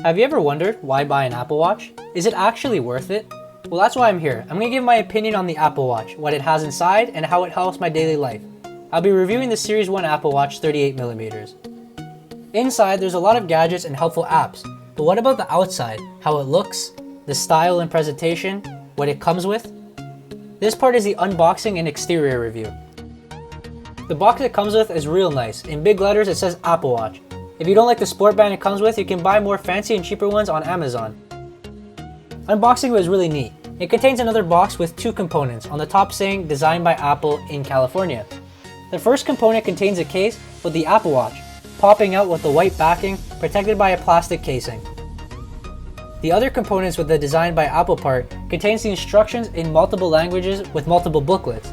Have you ever wondered why buy an Apple Watch? Is it actually worth it? Well, that's why I'm here. I'm going to give my opinion on the Apple Watch, what it has inside, and how it helps my daily life. I'll be reviewing the Series 1 Apple Watch 38mm. Inside, there's a lot of gadgets and helpful apps, but what about the outside? How it looks, the style and presentation, what it comes with? This part is the unboxing and exterior review. The box it comes with is real nice. In big letters, it says Apple Watch. If you don't like the sport band it comes with, you can buy more fancy and cheaper ones on Amazon. Unboxing was really neat. It contains another box with two components, on the top saying designed by Apple in California. The first component contains a case with the Apple Watch, popping out with the white backing, protected by a plastic casing. The other components with the designed by Apple part contains the instructions in multiple languages with multiple booklets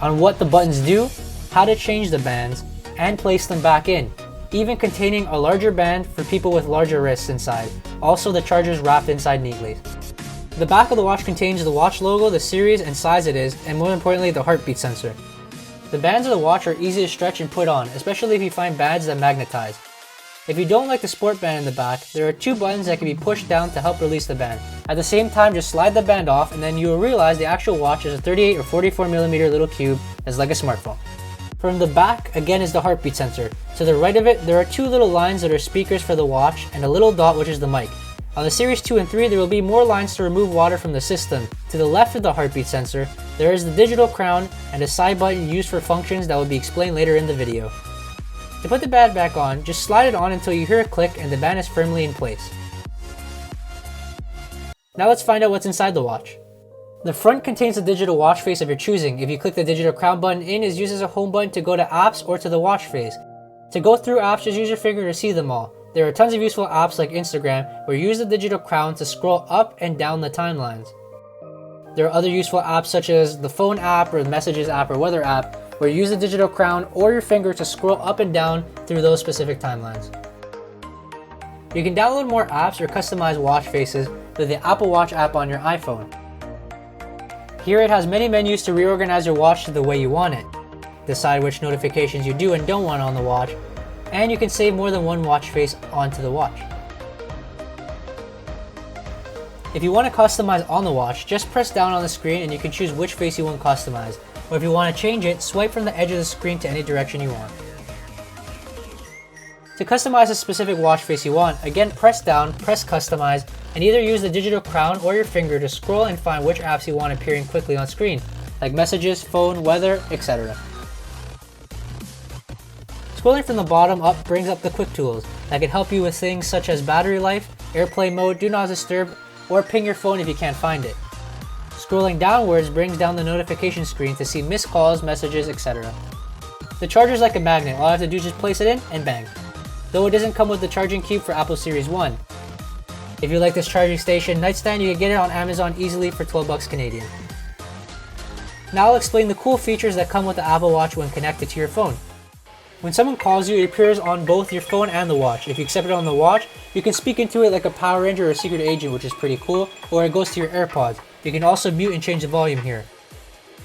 on what the buttons do, how to change the bands, and place them back in, even containing a larger band for people with larger wrists inside. Also, the charger's wrapped inside neatly. The back of the watch contains the watch logo, the series and size it is, and more importantly, the heartbeat sensor. The bands of the watch are easy to stretch and put on, especially if you find bands that magnetize. If you don't like the sport band in the back, there are two buttons that can be pushed down to help release the band. At the same time, just slide the band off and then you will realize the actual watch is a 38 or 44mm little cube that's like a smartphone. From the back, again, is the heartbeat sensor. To the right of it, there are two little lines that are speakers for the watch and a little dot which is the mic. On the Series 2 and 3, there will be more lines to remove water from the system. To the left of the heartbeat sensor, there is the digital crown and a side button used for functions that will be explained later in the video. To put the band back on, just slide it on until you hear a click and the band is firmly in place. Now let's find out what's inside the watch. The front contains a digital watch face of your choosing. If you click the digital crown button in, is used as a home button to go to apps or to the watch face. To go through apps, just use your finger to see them all. There are tons of useful apps like Instagram, where you use the digital crown to scroll up and down the timelines. There are other useful apps such as the phone app or the messages app or weather app, where you use the digital crown or your finger to scroll up and down through those specific timelines. You can download more apps or customize watch faces with the Apple Watch app on your iPhone. Here it has many menus to reorganize your watch to the way you want it, decide which notifications you do and don't want on the watch, and you can save more than one watch face onto the watch. If you want to customize on the watch, just press down on the screen and you can choose which face you want customized, or if you want to change it, swipe from the edge of the screen to any direction you want. To customize a specific watch face you want, again press down, press customize, and either use the digital crown or your finger to scroll and find which apps you want appearing quickly on screen, like messages, phone, weather, etc. Scrolling from the bottom up brings up the quick tools that can help you with things such as battery life, airplane mode, do not disturb, or ping your phone if you can't find it. Scrolling downwards brings down the notification screen to see missed calls, messages, etc. The charger is like a magnet. All I have to do is just place it in and bang. Though it doesn't come with the charging cube for Apple Series 1. If you like this charging station nightstand, you can get it on Amazon easily for 12 bucks Canadian. Now I'll explain the cool features that come with the Apple Watch when connected to your phone. When someone calls you, it appears on both your phone and the watch. If you accept it on the watch, you can speak into it like a Power Ranger or a secret agent, which is pretty cool, or it goes to your AirPods. You can also mute and change the volume here.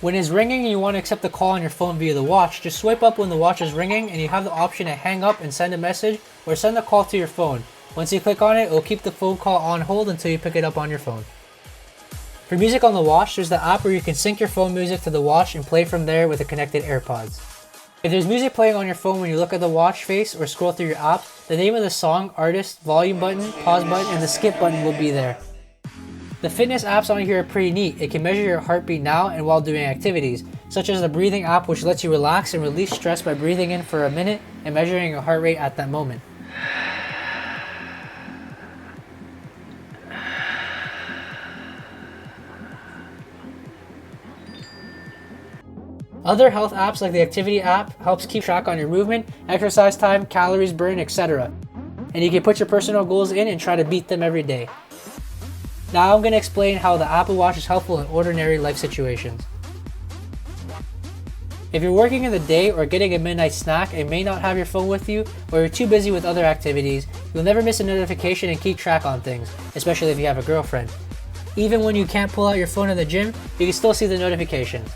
When it's ringing and you want to accept the call on your phone via the watch, just swipe up when the watch is ringing and you have the option to hang up and send a message or send a call to your phone. Once you click on it, it will keep the phone call on hold until you pick it up on your phone. For music on the watch, there's the app where you can sync your phone music to the watch and play from there with the connected AirPods. If there's music playing on your phone when you look at the watch face or scroll through your app, the name of the song, artist, volume button, pause button, and the skip button will be there. The fitness apps on here are pretty neat. It can measure your heartbeat now and while doing activities, such as the breathing app which lets you relax and release stress by breathing in for a minute and measuring your heart rate at that moment. Other health apps like the activity app helps keep track on your movement, exercise time, calories burned, etc. And you can put your personal goals in and try to beat them every day. Now I'm going to explain how the Apple Watch is helpful in ordinary life situations. If you're working in the day or getting a midnight snack and may not have your phone with you, or you're too busy with other activities, you'll never miss a notification and keep track on things, especially if you have a girlfriend. Even when you can't pull out your phone in the gym, you can still see the notifications.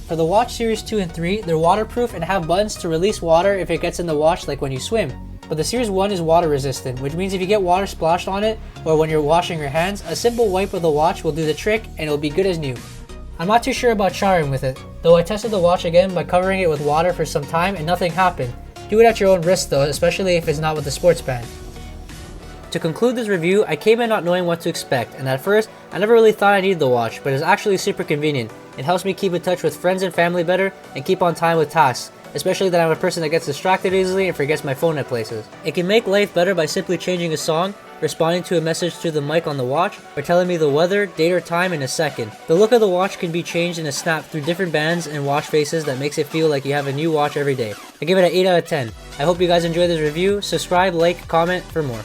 For the Watch Series 2 and 3, they're waterproof and have buttons to release water if it gets in the watch like when you swim. But the Series 1 is water resistant, which means if you get water splashed on it, or when you're washing your hands, a simple wipe of the watch will do the trick and it'll be good as new. I'm not too sure about showering with it, though I tested the watch again by covering it with water for some time and nothing happened. Do it at your own risk though, especially if it's not with a sports band. To conclude this review, I came in not knowing what to expect, and at first, I never really thought I needed the watch, but it's actually super convenient. It helps me keep in touch with friends and family better and keep on time with tasks, especially that I'm a person that gets distracted easily and forgets my phone at places. It can make life better by simply changing a song, responding to a message through the mic on the watch, or telling me the weather, date or time in a second. The look of the watch can be changed in a snap through different bands and watch faces that makes it feel like you have a new watch every day. I give it an 8 out of 10. I hope you guys enjoyed this review. Subscribe, like, comment for more.